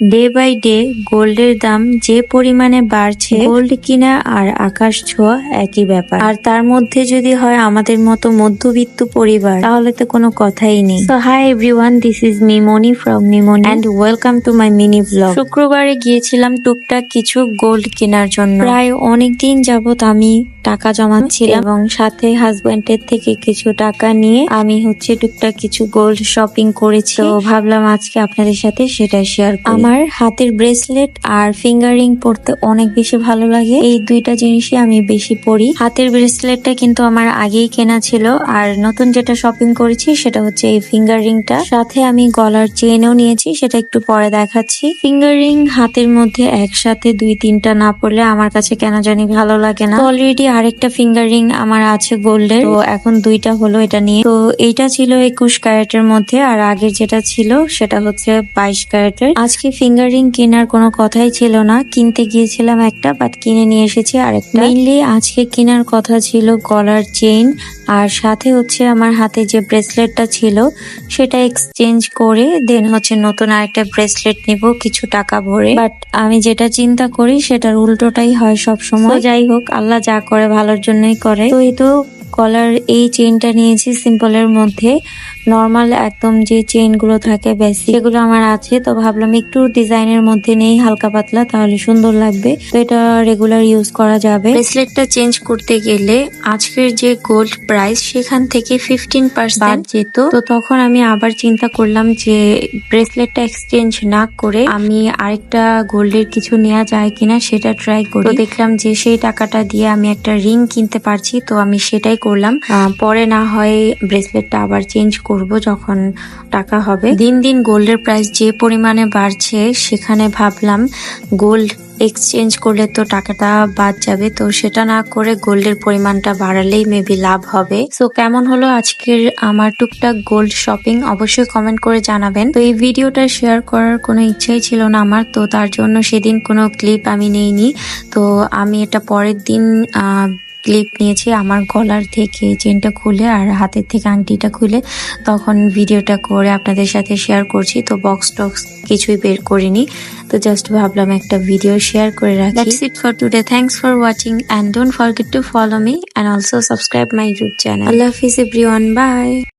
Day by day গোল্ডের দাম যে পরিমাণে বাড়ছে, গোল্ড কিনা আর আকাশ ছোঁয়া একই ব্যাপার। আর তার মধ্যে যদি হয় আমাদের মতো মধ্যবিত্ত পরিবার, তাহলে তো কোনো কথাই নেই। So hi everyone, this is Mimni from Mimni and welcome to my mini vlog. শুক্রবারে গিয়েছিলাম টুকটাক কিছু গোল্ড কেনার জন্য। প্রায় অনেকদিন যাবত আমি টাকা জমাচ্ছিলাম এবং সাথে হাজবেন্ডের থেকে কিছু টাকা নিয়ে আমি টুকটাক কিছু গোল্ড শপিং করেছি। তো ভাবলাম আজকে আপনাদের সাথে সেটা শেয়ার করি। আমার হাতের ব্রেসলেট আর ফিঙ্গার রিং পরতে অনেক বেশি ভালো লাগে। এই দুইটা জিনিসই আমি বেশি পরি। হাতের ব্রেসলেটটা কিন্তু আমার আগেই কেনা ছিল, আর নতুন যেটা শপিং করেছি সেটা হচ্ছে এই ফিঙ্গার রিংটা। সাথে আমি গলার চেনও নিয়েছি, সেটা একটু পরে দেখাচ্ছি। ফিঙ্গার রিং হাতের মধ্যে একসাথে 2-3টা না পরলে আমার কাছে কেন জানি ভালো লাগে না। অলরেডি আরেকটা ফিঙ্গার রিং আমার আছে গোল্ডের, তো এখন 2টা হলো এটা নিয়ে। তো এইটা ছিল 21 ক্যারেটের মধ্যে, আর আগের যেটা ছিল সেটা হচ্ছে 22 ক্যারেটের। আজকে ফিঙ্গার রিং কেনার কোনো কথাই ছিল না, কিনতে গিয়েছিলাম একটা, বাট কিনে নিয়ে এসেছি আরেকটা। মেইনলি আজকে কেনার কথা ছিল গলার চেইন, আর সাথে আমার হাতে যে ব্রেসলেটটা ছিল সেটা এক্সচেঞ্জ করে দেন নতুন আরেকটা ব্রেসলেট নিব কিছু টাকা ভরে। বাট আমি যেটা চিন্তা করি সেটার উল্টোটাই হয় সব সময়। যাই হোক, আল্লাহ যা করে ভালোর জন্যই করে। তো এই তো গলার এই চেইনটা নিয়েছি সিম্পলের মধ্যে। নর্মাল একদম যে চেইন গুলো থাকে বেসিক, সেগুলো আমার আছে, তো ভাবলাম একটু ডিজাইনের মধ্যে নেই, হালকা পাতলা, তাহলে সুন্দর লাগবে। তো এটা রেগুলার ইউজ করা যাবে। ব্রেসলেটটা চেঞ্জ করতে গেলে আজকের যে গোল্ড প্রাইস সেখান থেকে 15% বাদ যেত। তো তখন আমি আবার চিন্তা করলাম যে ব্রেসলেটটা এক্সচেঞ্জ না করে আমি আরেকটা গোল্ডের কিছু নেওয়া যায় কিনা সেটা ট্রাই করি। তো দেখলাম যে সেই টাকাটা দিয়ে আমি একটা রিং কিনতে পারছি, তো আমি সেটাই করলাম। পরে না হয় ব্রেসলেটটা আবার চেঞ্জ করব যখন টাকা হবে। দিন দিন গোল্ডের প্রাইস যে পরিমাণে বাড়ছে, সেখানে ভাবলাম গোল্ড এক্সচেঞ্জ করলে তো টাকাটা বাদ যাবে, তো সেটা না করে গোল্ডের পরিমাণটা বাড়ালেই মেবি লাভ হবে। সো কেমন হলো আজকের আমার টুকটাক গোল্ড শপিং, অবশ্যই কমেন্ট করে জানাবেন। তো এই ভিডিওটা শেয়ার করার কোনো ইচ্ছাই ছিল না আমার, তো তার জন্য সেদিন কোনো ক্লিপ আমি নেইনি। তো আমি এটা পরের দিন ক্লিপ নিয়েছি আমার গলার থেকে চেনটা খুলে আর হাতের থেকে আংটিটা খুলে, তখন ভিডিওটা করে আপনাদের সাথে শেয়ার করছি। তো বক্স টক্স কিছুই বের করিনি, তো জাস্ট ভাবলাম একটা ভিডিও শেয়ার করে রাখি। That's it for today. Thanks for watching and don't forget to follow me and also subscribe my YouTube channel. Allah Hafiz everyone. Bye.